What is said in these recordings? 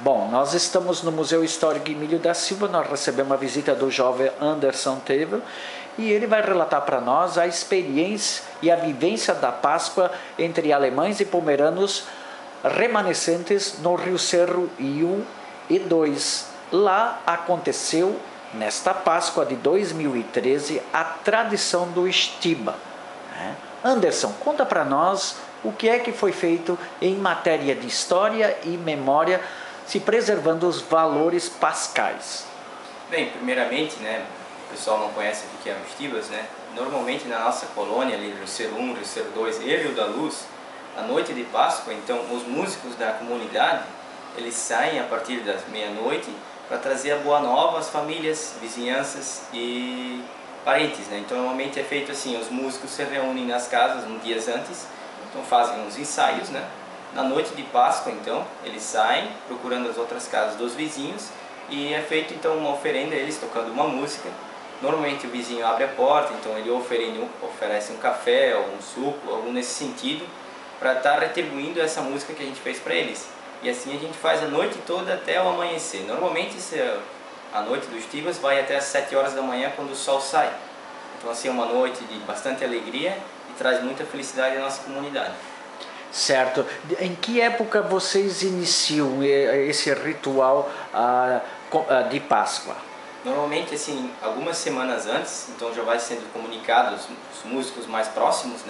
Bom, nós estamos no Museu Histórico Emílio da Silva, nós recebemos a visita do jovem Anderson Tevel e ele vai relatar para nós a experiência e a vivência da Páscoa entre alemães e pomeranos remanescentes no Rio Cerro I e II. Lá aconteceu, nesta Páscoa de 2013, a tradição do Estiba. Anderson, conta para nós o que é que foi feito em matéria de história e memória, se preservando os valores pascais. Bem, primeiramente, o pessoal não conhece o que é o Estibas, Normalmente na nossa colônia, ali Rio Cerro I, Rio Cerro II e Rio da Luz, a noite de Páscoa, então os músicos da comunidade, eles saem a partir das meia-noite para trazer a boa nova às famílias, vizinhanças e parentes, Então normalmente é feito assim, os músicos se reúnem nas casas uns dias antes, então fazem uns ensaios, Na noite de Páscoa, então, eles saem procurando as outras casas dos vizinhos e é feito então uma oferenda, eles tocando uma música. Normalmente o vizinho abre a porta, então ele oferece um café ou um suco, algo nesse sentido, para estar retribuindo essa música que a gente fez para eles. E assim a gente faz a noite toda até o amanhecer. Normalmente a noite dos Estibas vai até as 7 horas da manhã, quando o sol sai. Então assim é uma noite de bastante alegria e traz muita felicidade à nossa comunidade. Certo. Em que época vocês iniciam esse ritual de Páscoa? Normalmente, assim, algumas semanas antes, então já vai sendo comunicado os músicos mais próximos,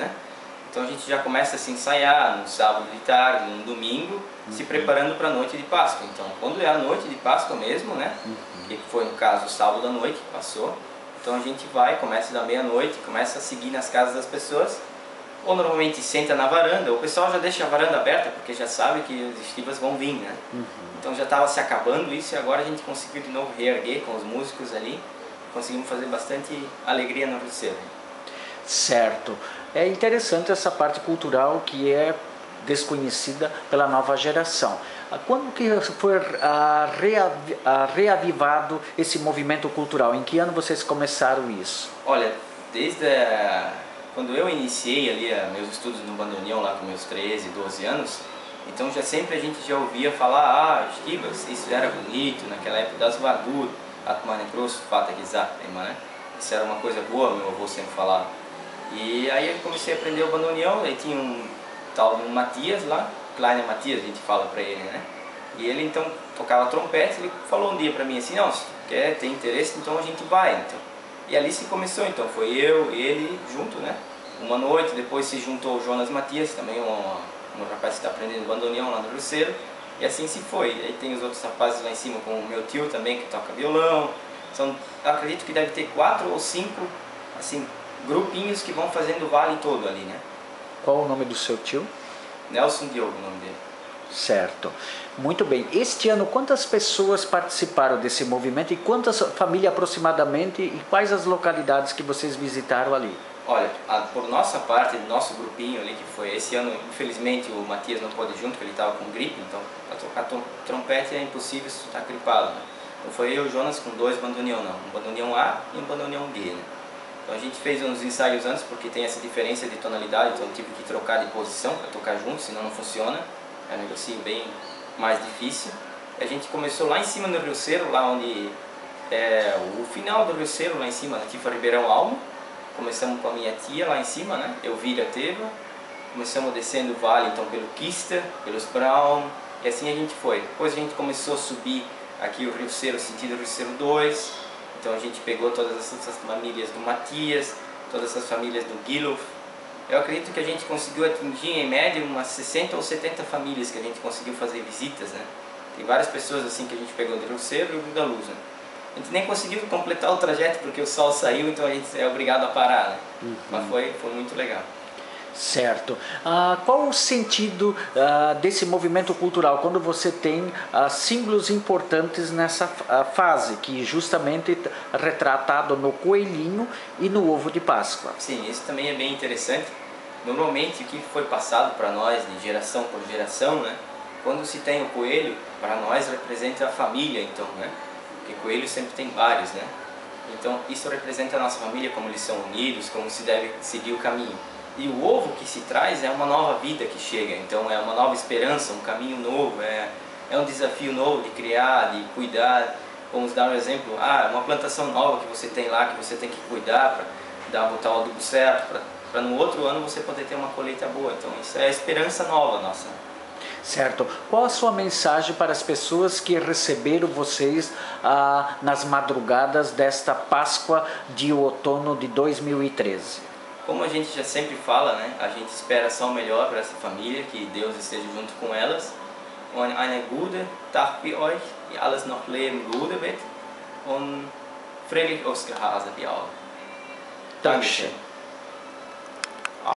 Então a gente já começa a se ensaiar no sábado de tarde, no domingo, se preparando para a noite de Páscoa. Então, quando é a noite de Páscoa mesmo, que foi no caso o sábado à noite que passou, então a gente começa da meia-noite, começa a seguir nas casas das pessoas, ou normalmente senta na varanda, o pessoal já deixa a varanda aberta porque já sabe que os Estibas vão vir, Então já estava se acabando isso e agora a gente conseguiu de novo reerguer com os músicos ali, conseguimos fazer bastante alegria no Rio Cerro. Certo. É interessante essa parte cultural que é desconhecida pela nova geração. Quando que foi reavivado esse movimento cultural? Em que ano vocês começaram isso? Olha, desde quando eu iniciei ali meus estudos no bandoneon lá com meus 13, 12 anos, então sempre a gente já ouvia falar, Estibas, isso era bonito, naquela época das Vagur, Atmane Cross, Fata Gizat, Isso era uma coisa boa, meu avô sempre falava. E aí eu comecei a aprender o bandoneon, aí tinha um tal de um Matias lá, Kleiner Matias, a gente fala pra ele, E ele então tocava trompete, ele falou um dia pra mim assim, não, se tu quer, tem interesse, então a gente vai, então. E ali se começou, então, foi eu, ele, junto, Uma noite, depois se juntou o Jonas Matias, também um rapaz que está aprendendo bandoneon lá no Rio Cerro, e assim se foi. Aí tem os outros rapazes lá em cima, como o meu tio também, que toca violão. Eu acredito que deve ter 4 ou 5, assim, grupinhos que vão fazendo o vale todo ali, Qual o nome do seu tio? Nelson Diogo, o nome dele. Certo. Muito bem. Este ano, quantas pessoas participaram desse movimento e quantas famílias aproximadamente e quais as localidades que vocês visitaram ali? Olha, por nossa parte, do nosso grupinho ali, que foi esse ano, infelizmente o Matias não pôde ir junto, porque ele estava com gripe, então para tocar trompete é impossível se tu tá gripado, Então foi eu e o Jonas com 2 bandoneon, um bandoneon A e um bandoneon B, Então a gente fez uns ensaios antes, porque tem essa diferença de tonalidade, então eu tive que trocar de posição para tocar junto, senão não funciona. É um negocinho bem mais difícil. A gente começou lá em cima no Rio Cerro, lá onde é o final do Rio Cerro, lá em cima, na Tifa Ribeirão Almo. Começamos com a minha tia lá em cima, Elvira Teva. Começamos descendo o vale, então, pelo Kister, pelos Brown, e assim a gente foi. Depois a gente começou a subir aqui o Rio Cerro, sentido Rio Cerro 2. Então a gente pegou todas essas famílias do Matias, todas essas famílias do Guilherme. Eu acredito que a gente conseguiu atingir em média umas 60 ou 70 famílias que a gente conseguiu fazer visitas, Tem várias pessoas assim que a gente pegou do Rio Cerro e o Rio da Luz, A gente nem conseguiu completar o trajeto porque o sol saiu, então a gente é obrigado a parar, Mas foi muito legal. Certo. Qual o sentido desse movimento cultural quando você tem símbolos importantes nessa fase, que justamente é retratado no coelhinho e no ovo de Páscoa? Sim, isso também é bem interessante. Normalmente o que foi passado para nós de geração por geração, quando se tem o coelho, para nós representa a família, então, Porque coelho sempre tem vários, Então isso representa a nossa família, como eles são unidos, como se deve seguir o caminho. E o ovo que se traz é uma nova vida que chega, então é uma nova esperança, um caminho novo, é um desafio novo de criar, de cuidar. Vamos dar um exemplo, uma plantação nova que você tem lá, que você tem que cuidar para botar o adubo certo, para no outro ano você poder ter uma colheita boa. Então isso é a esperança nova nossa. Certo. Qual a sua mensagem para as pessoas que receberam vocês nas madrugadas desta Páscoa de outono de 2013? Como a gente já sempre fala, né, a gente espera só o melhor para essa família, que Deus esteja junto com elas. Und eine gute Tag bei euch, die alles noch leben gute wird und fröhlich ausgehasert, ja. Dankeschön.